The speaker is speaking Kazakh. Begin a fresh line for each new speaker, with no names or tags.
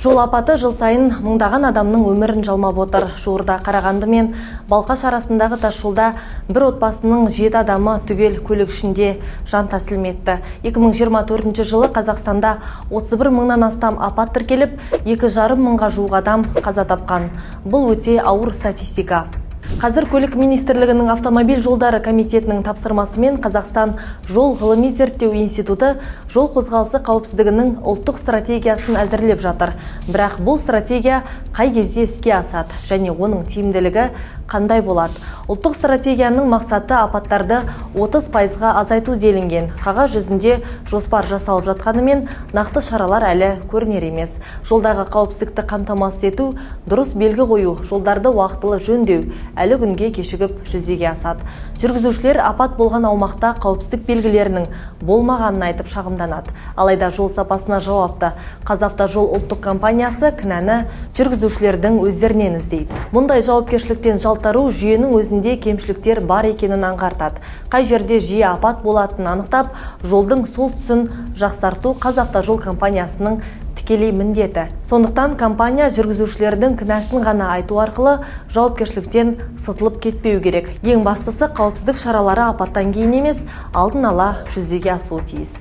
Жол апаты жыл сайын мыңдаған адамның өмірін жалмап отыр. Жуырда Қарағанды мен Балқаш арасындағы тасжолда бір отбасының 7 адамы түгел көлік ішінде жан тәсілім етті. 2024 жылы Қазақстанда 31 мыңнан астам апат тіркеліп, 2,5 мыңға жуық адам қаза тапқан. Бұл өте ауыр статистика. Қазір көлік министрлігінің автомобиль жолдары комитетінің тапсырмасымен Қазақстан жол ғылыми зерттеу институты жол қозғалысы қауіпсіздігінің ұлттық стратегиясын әзірлеп жатыр. Бірақ бұл стратегия қай кезде іске асады және оның тиімділігі қандай болады? Ұлттық стратегияның мақсаты апаттарды 30%-ға азайту делінген. Қағаз жүзінде жоспар жасалып жатқанымен нақты шаралар әлі көрінер емес. Жолдағы қауіпсіздікті қамтамасыз ету, дұрыс белгі қою, жолдарды уақытылы жөндеу әлі күнге кешігіп жүзеге асады. Жүргізушілер апат болған аумақта қауіпсіздік белгілерінің болмағанын айтып шағымданады. Алайда жол сапасына жауапты Қазавтожол ұлттық компаниясы кінәні жүргізушілердің өздерінен іздейді. Мұндай жауапкершіліктен жалтару жүйенің өзінде кемшіліктер бар екенін аңғартады. Қай жерде жиі апат болатынын анықтап, жолдың сол тұсын жақсарту Қазавтожол компаниясының тікелей міндеті. Сондықтан компания жүргізушілердің кінәсін ғана айту арқылы жауапкершіліктен сытылып кетпеу керек. Ең бастысы қауіпсіздік шаралары апаттан кейін емес, алдын ала жүзеге асуы тиіс.